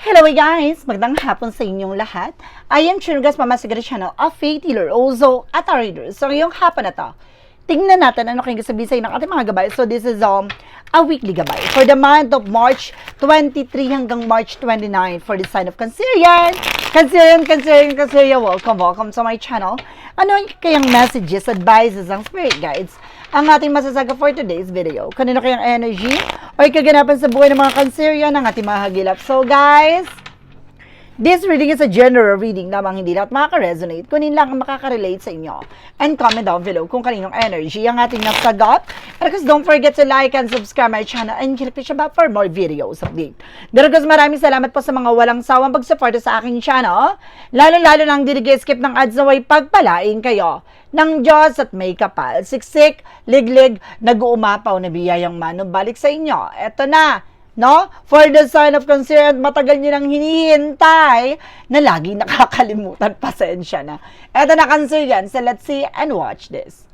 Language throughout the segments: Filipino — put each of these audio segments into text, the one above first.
Hello guys! Magandang hapon sa inyong lahat. I am Chirgas Mama Sigara Channel of Faith Healer, Ozo at our readers. So ngayong hapon na to, tingnan natin ano kayong sabihin sa inyo ng ating mga gabay. So this is a weekly gabay for the month of March 23 hanggang March 29 for the sign of Cancerian. Cancerian, welcome to my channel. Ano kayang messages, advices, ang spirit guides ang ating masasaga for today's video? Kanino kayang energy o kaganapan sa buhay ng mga Cancerian ang ating mahagilap? So guys, this reading is a general reading lamang, hindi lahat makaka-resonate. Kunin lang ang makaka-relate sa inyo. And comment down below kung kaninong energy ang ating nasagot. And of course, don't forget to like and subscribe my channel and click the bell for more videos update. Daragos, maraming salamat po sa mga walang sawang pag-support sa aking channel. Lalo-lalo nang skip ng ads na way pagpalain kayo ng Diyos at may kapal. Siksik, liglig, nag-uumapaw na biyayang manubalik sa inyo. Eto na, no? For the sign of Cancerian, matagal nyo nang hinihintay na lagi nakakalimutan. Pasensya na. Eto na, Cancerian. So let's see and watch this.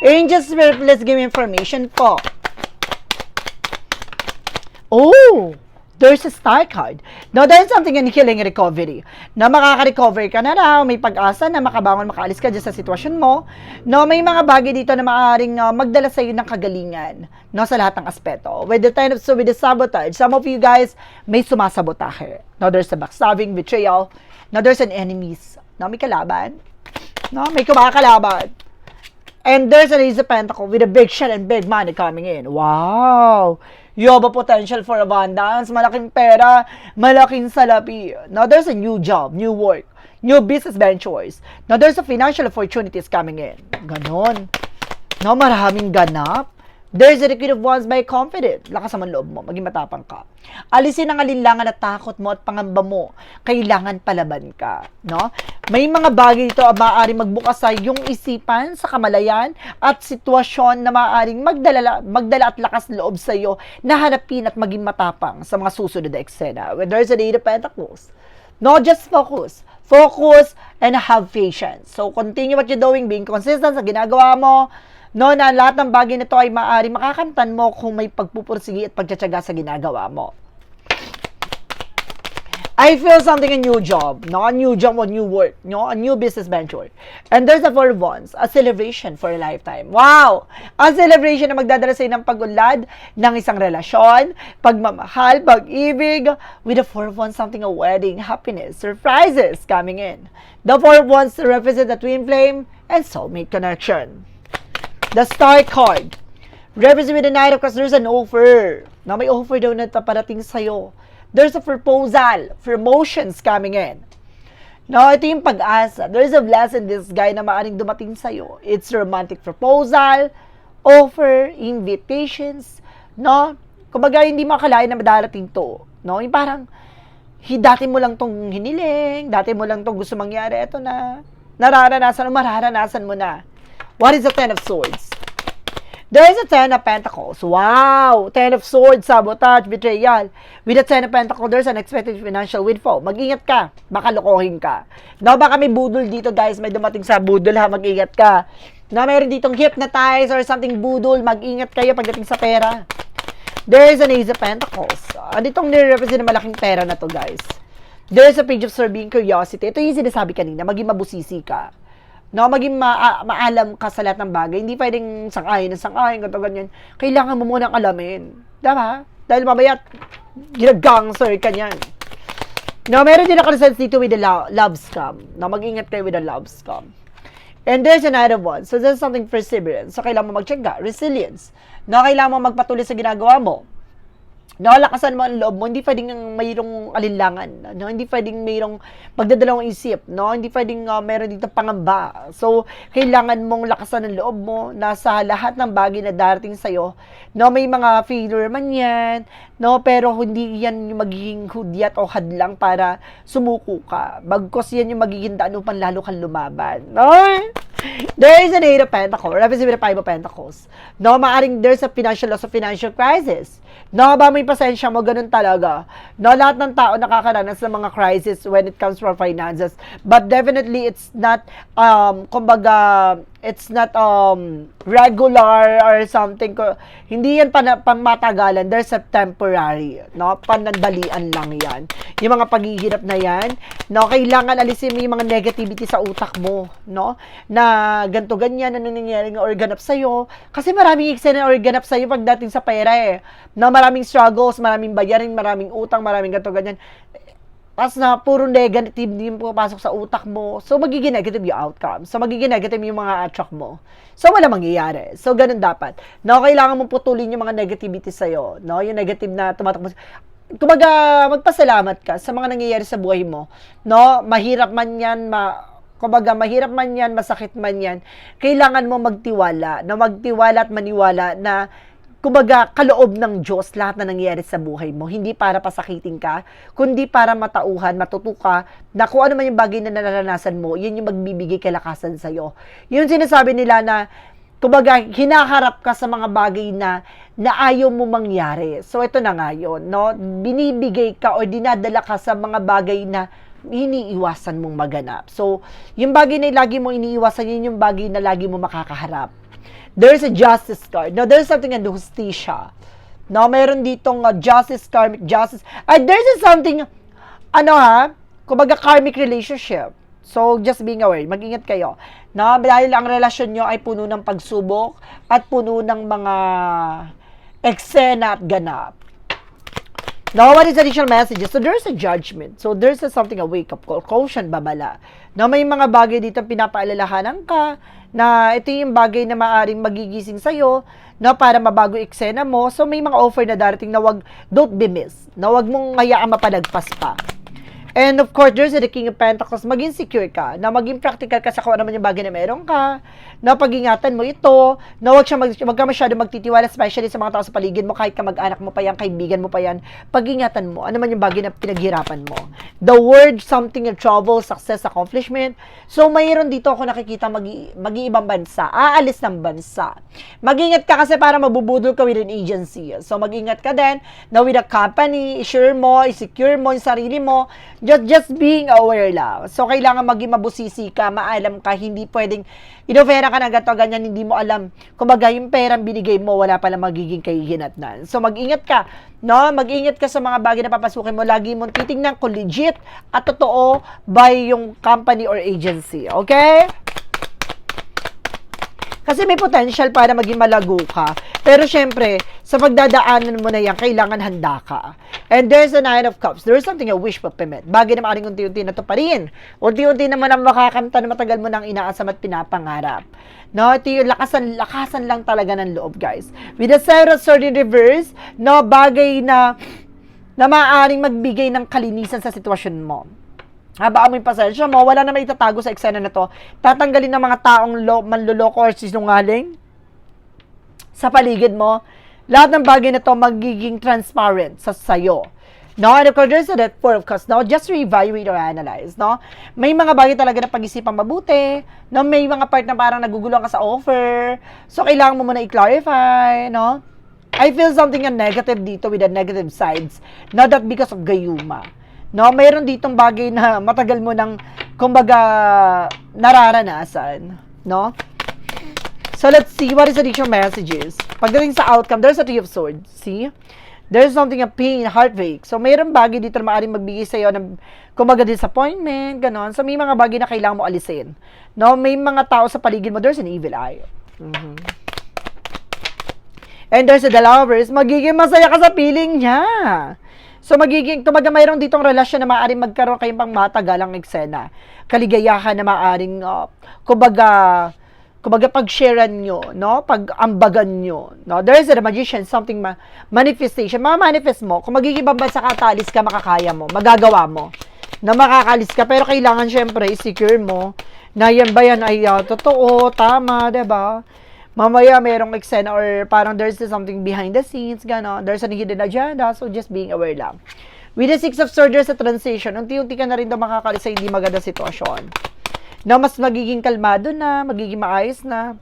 Angel Spirit, please give me information po. Oh! There's a star card. Now, there's something in healing recovery. Na makaka-recover ka na raw, may pag-asa na makabangon, makaalis ka dyan sa sitwasyon mo. No, may mga bagay dito na maaaring magdala sa iyo ng kagalingan. No, sa lahat ng aspeto. With the time of with the sabotage, some of you guys may sumasabotahe. No, there's a backstabbing, betrayal. No, there's an enemies. No, may kalaban. No, may kumakalaban. And there's an Ace of Pentacles with a big shot and big money coming in. Wow! You have a potential for abundance, malaking pera, malaking salapi. Now, there's a new job, new work, new business ventures. Now, there's a financial opportunities coming in. Ganon. Now, maraming ganap. There's a recruit of ones by confident. Lakas naman loob mo, maging matapang ka. Alisin ang alinlangan at takot mo at pangamba mo. Kailangan palaban ka. No? May mga bagay dito ang maaaring magbukas sa iyong isipan sa kamalayan at sitwasyon na maaaring magdala at lakas loob sa iyo na hanapin at maging matapang sa mga susunod na eksena. When there's a Eight of Pentacles, no, just focus and have patience. So, continue what you're doing, being consistent sa ginagawa mo. No, na lahat ng bagay na ito ay maaaring makakamtan mo kung may pagpupursige at pagtsatsaga sa ginagawa mo. I feel something, a new job, no? A new job, a new work, no? A new business venture. And there's a Four of Wands, a celebration for a lifetime. Wow! A celebration na magdadala sa ng pag-unlad ng isang relasyon, pagmamahal, pag-ibig. With the Four of Wands, something, a wedding, happiness, surprises coming in. The Four of Wands represent the twin flame and soulmate connection. The Star card represents with the Knight of Cups. There's an offer. Na may offer daw na paparating sa'yo. There's a proposal, promotions coming in. No, ito yung pag-asa. There's a blessing in disguise na maaaring dumating sa'yo. It's romantic proposal, offer, invitations. No, kumbaga hindi mo akalain na madarating to. No, yung parang dati mo lang tong hiniling, dati mo lang tong gusto mangyari. Ito na, mararanasan mo na. What is the Ten of Swords? There is a Ten of Pentacles. Wow! Ten of Swords, sabotage, betrayal. With the Ten of Pentacles, there's an unexpected financial windfall. Mag-ingat ka. Baka lokohin ka. Now, baka may budol dito, guys. May dumating sa budol, ha? Mag-ingat ka. Now, mayroon ditong hypnotize or something budol. Mag-ingat kayo pagdating sa pera. There is an Ace of Pentacles. Ditong nire-represent na malaking pera na to, guys. There is a Page of Swords, being curiosity. Ito yung sinasabi kanina. Maging mabusisi ka. No, maging maalam ka sa lahat ng bagay. Hindi pwedeng sang-ayon, ganito, ganyan. Kailangan mo munang alamin. Diba? Dahil mamaya, ginagangster ka niyan. No, meron din ako results dito with the love scam. No, mag-ingat kayo with the love scam. And there's another one. So, there's something perseverance. So, kailangan mo mag-check resilience. No, kailangan mo magpatuloy sa ginagawa mo. No, lakasan mo ang loob mo, hindi pwedeng mayroong alinlangan, no? Hindi pwedeng mayroong pagdadalawang isip, no? Hindi pwedeng mayroon dito pangamba. So, kailangan mong lakasan ang loob mo na sa lahat ng bagay na darating sa'yo, no? May mga failure man yan, no? Pero hindi yan yung magiging hudyat o hadlang para sumuko ka. Bagkos yan yung magiging daan upang lalo kang lumaban, no? There is an Eight of Pentacles, represent with the Five of Pentacles. No, maaring there's a financial loss, a financial crisis. No, ba may pasensya mo, ganun talaga. No, lahat ng tao nakakaranas ng mga crisis when it comes from finances. But definitely, it's not, kumbaga, It's not regular or something. Hindi yan pang matagalan. There's a temporary, no? Panandalian lang yan. Yung mga paghihirap na yan, no? Kailangan alisin mo yung mga negativity sa utak mo, no? Na ganto ganyan, ano nangyayari nga or ganap sa'yo. Kasi maraming eksena or ganap sa'yo pagdating sa pera eh. Na maraming struggles, maraming bayarin, maraming utang, maraming ganto ganyan. As na puro negative din pumapasok sa utak mo. So, magiging negative yung outcome. So, magiging negative yung mga attract mo. So, wala mangyayari. So, ganun dapat. No, kailangan mong putulin yung mga negativity sa'yo. No, yung negative na tumatakbo. Kumbaga, magpasalamat ka sa mga nangyayari sa buhay mo. No, mahirap man yan, kumbaga, mahirap man yan, masakit man yan. Kailangan mo magtiwala. No, magtiwala at maniwala na kumbaga, kaloob ng Diyos lahat na nangyayari sa buhay mo. Hindi para pasakitin ka, kundi para matauhan, matutuka, na kung ano man yung bagay na naranasan mo, yun yung magbibigay kalakasan sa'yo. Yun sinasabi nila na, kumbaga, hinaharap ka sa mga bagay na ayaw mo mangyari. So, ito na nga yun, no? Binibigay ka o dinadala ka sa mga bagay na iniiwasan mong maganap. So, yung bagay na lagi mo iniiwasan, yun yung bagay na lagi mo makakaharap. There's a justice card. No, there's something in justisya. No, meron ditong justice, karmic justice. There's something, kumbaga karmic relationship. So, just being aware, mag-ingat kayo. No, dahil ang relasyon nyo ay puno ng pagsubok at puno ng mga eksena at ganap. Now, what is additional messages? So, there's a judgment. So, there's something, a wake-up call, caution, babala. No, may mga bagay dito pinapaalalahanan ka na ito yung bagay na maaring magigising sa'yo, no, para mabago eksena mo. So, may mga offer na darating na don't be missed. Na wag mong hayaang mapadagpas pa. And of course, there's the King of Pentacles. Maging secure ka, na maging practical ka sa kung ano man yung bagay na meron ka, na pag-ingatan mo ito, na wag ka masyado magtitiwala, especially sa mga tao sa paligid mo, kahit ka mag-anak mo pa yan, kaibigan mo pa yan, pag-ingatan mo, ano man yung bagay na pinaghirapan mo. The word, something of trouble, success, accomplishment. So, mayroon dito ako nakikita mag-iibang bansa, aalis ng bansa. Mag-ingat ka kasi para mabubudol ka with an agency. So, mag-ingat ka din, na with a company, i-sure mo, i-secure mo yung sarili mo, just being aware lang. So, kailangan maging mabusisi ka, maalam ka, hindi pwedeng, inofera ka na gato, ganyan, hindi mo alam. Kumbaga, yung perang binigay mo, wala pala magiging kahihinatnan. So, mag-ingat ka, no? Mag-ingat ka sa mga bagay na papasukin mo. Lagi mong titingnan kung legit at totoo by yung company or agency. Okay? Kasi may potential para maging malago ka. Pero syempre, sa pagdadaanan mo na yan, kailangan handa ka. And there's a Nine of Cups. There's something, a wish fulfillment. Bagay na maaaring unti-unti na to pa rin. Unti-unti naman ang makakamta na matagal mo nang inaasam at pinapangarap. No, ito yung lakasan lang talaga ng loob, guys. With the Seven of Swords in reverse, no, bagay na maaaring magbigay ng kalinisan sa sitwasyon mo. Habaan mo yung pasensya mo, wala na may itatago sa eksena na to. Tatanggalin ng mga taong manluloko or sinungaling sa paligid mo. Lahat ng bagay na to magiging transparent sa sayo. No, and of course, there's that Four of Cups. No, just reevaluate or analyze. No, may mga bagay talaga na pag-isipan mabuti. No, may mga part na parang naguguluhan ka sa offer. So, kailangan mo muna i-clarify. No, I feel something a negative dito with the negative sides. Not that because of gayuma. No, mayroon ditong bagay na matagal mo nang, kumbaga, nararanasan. No? So, let's see what is the additional messages. Pagdating sa outcome, there's a Three of Swords. See? There's something a pain, heartbreak. So, mayroon bagay dito na maaaring magbigay sa'yo ng, kumbaga, disappointment, ganon. So, may mga bagay na kailangan mo alisin. No? May mga tao sa paligid mo, there's an evil eye. And there's the Lovers. Magiging masaya ka sa feeling niya. So, kumbaga mayroong ditong relasyon na maaaring magkaroon kayong pang matagalang eksena. Kaligayahan na maaaring, kumbaga pag-sharean nyo, no? Pag-ambagan nyo, no? There is a magician, something manifestation. Manifest mo, kung magiging bansa ka, talis ka, makakaya mo, magagawa mo, na makakalis ka. Pero kailangan, syempre, i-secure mo, na yan ba yan ay totoo, tama, diba? Mamaya merong eksena or parang there's something behind the scenes, gano'n. There's a hidden agenda, so just being aware lang. With the Six of Swords, there's a transition. Unti-unti ka na rin daw makakalis sa hindi maganda sitwasyon. Na mas magiging kalmado na, magiging maayos na.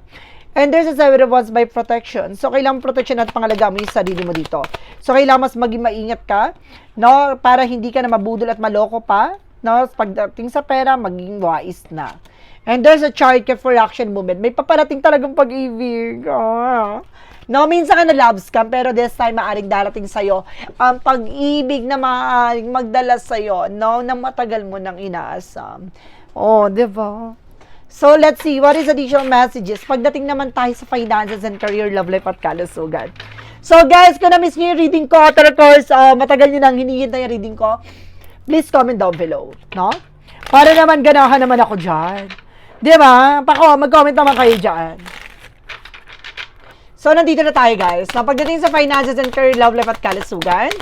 And there's a Seven of Wands by protection. So, kailangan protection at pangalaga mo yung sarili mo dito. So, kailangan mas maging maingat ka, no? Para hindi ka na mabudol at maloko pa, no? Pagdating sa pera, maging wise na. And there's a chart for action movement. May paparating talagang pag-ibig. No, minsan ka na love scam, pero this time maaring darating sa'yo ang pag-ibig na maaring magdala sa'yo, no, na matagal mo nang inaasam. Di ba? So, let's see, what is additional messages? Pagdating naman tayo sa finances and career, love life at kalusugan. So, guys, kung na-miss nyo yung reading ko, at of course, matagal nyo nang hinihintay yung reading ko, please comment down below, no? Para naman ganahan naman ako dyan. Di ba? Mag-comment naman kayo dyan. So, nandito na tayo, guys. Now, pagdating sa finances and career, love life at kalusugan,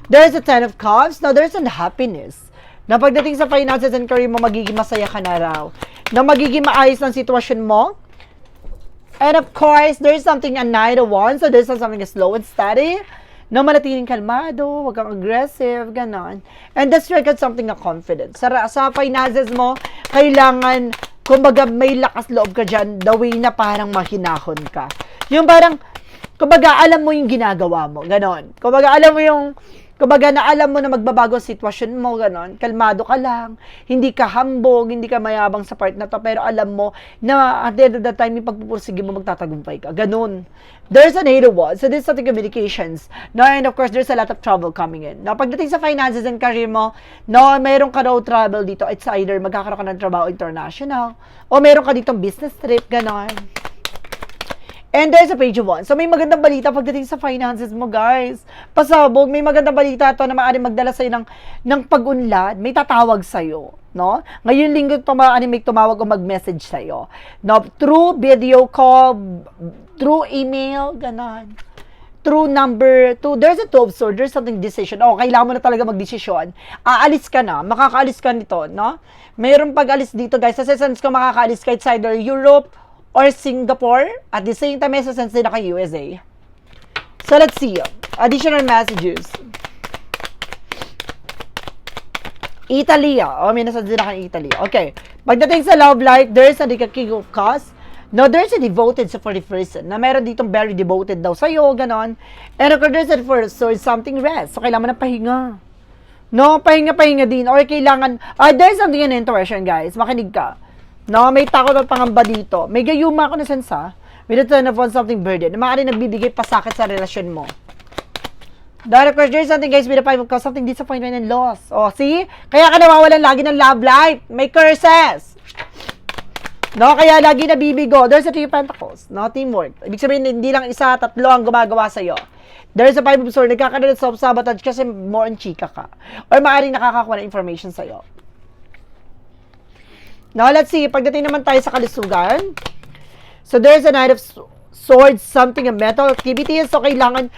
there's a 10 of cups. Now, there's an happiness. Na pagdating sa finances and career mo, magiging masaya ka na raw. Na magiging maayos ang sitwasyon mo. And of course, there's something a Knight of Wands. So, there's something slow and steady. Na manatiling kalmado, huwag kang aggressive, ganon. And that's like something na confidence. Sa finances mo, kailangan, kumbaga, may lakas loob ka dyan, the way na parang mahinahon ka. Yung parang, kumbaga, alam mo yung ginagawa mo, ganon. Kumbaga, alam mo yung, kumbaga, na alam mo na magbabago ang sitwasyon mo, ganon. Kalmado ka lang, hindi ka hambog, hindi ka mayabang sa part na to, pero alam mo na at the end of the time, yung pagpupursige mo, magtatagumpay ka, ganon. There's an 8 of Wands, so this is something communications. No, and of course, there's a lot of trouble coming in. No, pagdating sa finances and career mo, no, mayroon ka raw trouble dito. It's either magkakaroon ka ng trabaho international, o mayroon ka ditong business trip, ganon. And there's a Page of Wands. So, may magandang balita pagdating sa finances mo, guys. Pasabog, may magandang balita to na maaaring magdala sa'yo ng pag-unlad. May tatawag sa'yo, no? Ngayon linggo ito, maaaring may tumawag o mag-message sa'yo. No? Through video call, through email, ganon. Through number, there's a 2 of swords, there's something decision. Kailangan mo na talaga mag-desisyon. Aalis ka na, makakaalis ka nito, no? Mayroong pag-alis dito, guys. Sa sense ko, makakaalis ka, it's either Europe, or Singapore, at the same time, may sense din kay USA. So, let's see. Additional messages. Italy. May nasa din kay Italy. Okay. Pagdating sa love life, there's a King of Cups. No, there's a devoted for the person. Na meron ditong very devoted daw sa'yo, ganon. And of course, there's a first, so it's something rest. So, kailangan mo na pahinga. No, pahinga din. Or kailangan, there's something in intuition, guys. Makinig ka. No, may takot at pangamba dito. May gayuma ako na sense, ha? With the 10 of Wands, something burden. Na maaaring nagbibigay pasakit sa relasyon mo. Dahil, of course, there's something, guys, with the 5 of Cups, something disappointment and loss. See? Kaya ka nawawalan lagi ng love life. May curses. No, kaya lagi nabibigo. There's a 3 of Pentacles. No, teamwork. Ibig sabihin, hindi lang isa, 3 ang gumagawa sa'yo. There's a 5 of Swords. Nagkakaroon ng self-sabotage kasi more on chika ka. Or maaaring nakakakuha ng information sa'yo. Now, let's see. Pagdating naman tayo sa kalusugan. So, there's a Knight of Swords, something, a mental activity. So, kailangan,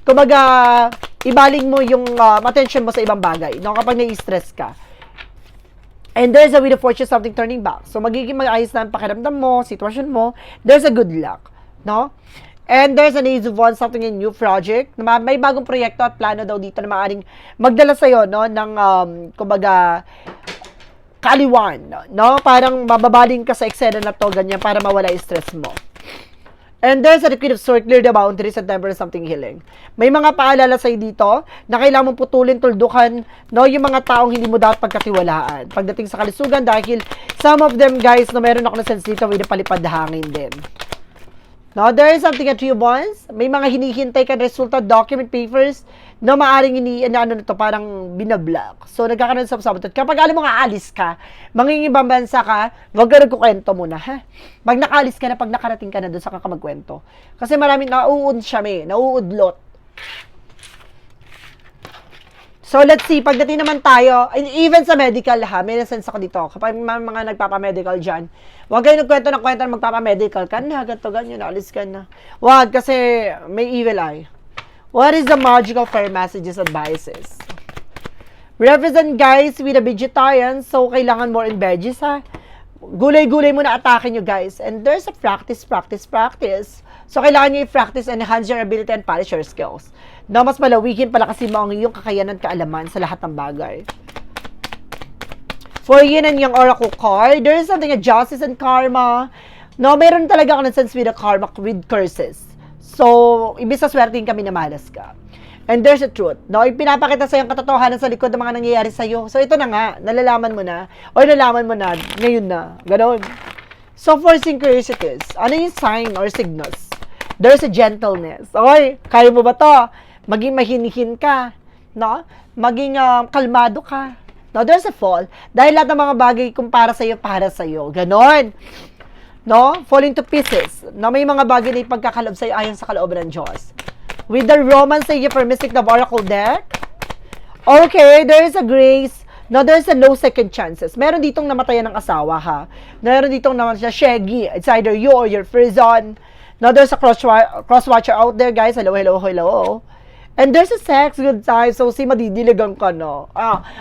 kumaga, ibaling mo yung attention mo sa ibang bagay. No? Kapag nai-stress ka. And there's a Wheel of Fortune, something turning back. So, magiging mag-ayos na ang pakiramdam mo, sitwasyon mo. There's a good luck. No? And there's an Ace of Wands, something in new project. May bagong proyekto at plano daw dito na maaaring magdala sa'yo, no? Ng, kumaga, kaaliwan, no? Parang mababaling ka sa eksena na to, ganyan, para mawala yung stress mo. And there's a Queen of Swords, clear the boundaries and temper something healing. May mga paalala sa'yo dito na kailangan mong putulin, tuldukan, no? Yung mga taong hindi mo dapat pagkatiwalaan. Pagdating sa kalusugan, dahil some of them, guys, no, meron ako na sense dito, with palipad hangin din. No, there is something at 3 of Wands. May mga hinihintay ka resulta, document papers, na maaring ano nito, parang binablock. So, nagkakaroon sa sabotage. Kapag alam mo nga alis ka, mangingibang bansa ka, wag ka nagkukwento muna, ha? Pag nakaalis ka na, pag nakarating ka na doon, saka ka magkwento. Kasi maraming nauud siya, nauudlot. So, let's see, pagdating naman tayo, even sa medical, ha, may sense ako dito. Kapag mga nagpapamedical dyan, huwag kayo nagkwento ng kwento na magpapamedical ka na, ganito, ganyan, alis ka na. Huwag, kasi may evil eye. What is the magical fair messages advices? Represent, guys, with a vegetarian, so kailangan more in veggies, ha? Gulay-gulay muna atake nyo, guys. And there's a practice. So, kailangan nyo i-practice and enhance your ability and polish your skills. Na mas malawikin pala kasi mo ang iyong kakayanan, kaalaman sa lahat ng bagay. For yin and yang oracle card, there is something a justice and karma. No, meron talaga ako ng sense with a karma, with curses. So, ibig sa swertein kami na malas ka. And there's a truth. No, ipinapakita sa yung katotohanan sa likod ng mga nangyayari sa iyo. So, ito na nga, nalalaman mo na, o nalaman mo na, ngayon na. Ganon. So, for synchronicities, ano yung sign or signals? There's a gentleness. Okay, kaya mo ba to? Maging mahinihin ka, no? Maging kalmado ka. No, there's a fall. Dahil lahat ng mga bagay kung para sa'yo. Ganon. No? Falling to pieces. No, may mga bagay na ipagkakalob sa'yo ayon sa kalooban ng Diyos. With the Romans, say for Mystic the Oracle deck. Okay, there is a grace. No, there's a no second chances. Meron ditong namatayan ng asawa, ha? Meron ditong naman siya, shaggy. It's either you or your prison. No, there's a cross-watcher out there, guys. Hello. And there's a sex good time. So, madidiligan ka, no?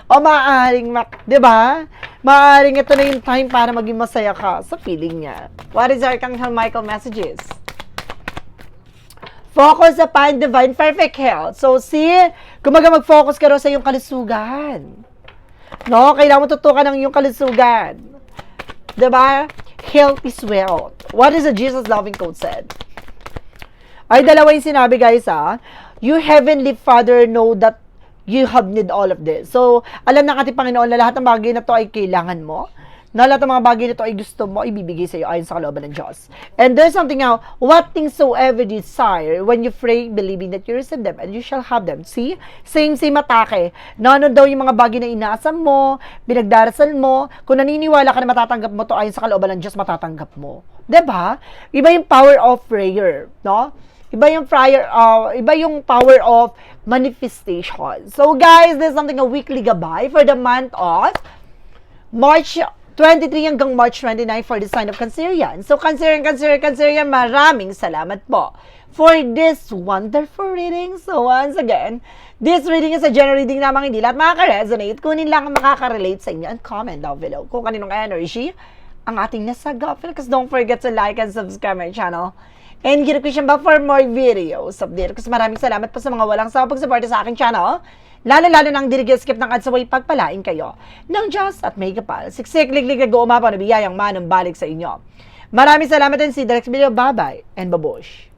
Maaaring, di ba? Maaaring ito na yung time para maging masaya ka sa feeling niya. What is Archangel Michael messages? Focus upon divine perfect health. So, kumaga mag-focus ka rin sa iyong kalusugan. No? Kailangan mo tutukan ng iyong kalusugan. Diba? Health is wealth. What is the Jesus loving quote said? Ay, dalawa yung sinabi, guys, ha? You heavenly Father know that you have need all of this. So, alam ng ating Panginoon na lahat ng bagay na to ay kailangan mo. Na lahat ng mga bagay na to ay gusto mo, ibibigay sa iyo ayon sa kalooban ng Diyos. And there's something now, what things soever desire, when you pray, believing that you receive them, and you shall have them. See? Same atake. Na ano daw yung mga bagay na inaasam mo, pinagdarasal mo, kung naniniwala ka na matatanggap mo to ayon sa kalooban ng Diyos, matatanggap mo. Diba? Iba yung power of prayer, no? Iba yung power of manifestation. So guys, there's something a weekly gabay for the month of March 23 hanggang March 29 for the sign of Cancerian. So Cancerian, maraming salamat po for this wonderful reading. So once again, this reading is a general reading lamang, hindi lahat makaka-resonate. Kunin lang ang makaka-relate sa inyo and comment down below kung kaninong energy ang ating nasagap. Because don't forget to like and subscribe my channel. And give a question ba for more videos update. Kasi maraming salamat po sa mga walang sawa pag-support sa aking channel. Lalo nang dirigil-skip ng ads away pagpalain kayo ng Diyos at may kapal. Siksik, liglig, nag-uumapaw na biyayang manang balik sa inyo. Maraming salamat din si Drex Video. Bye-bye and babush.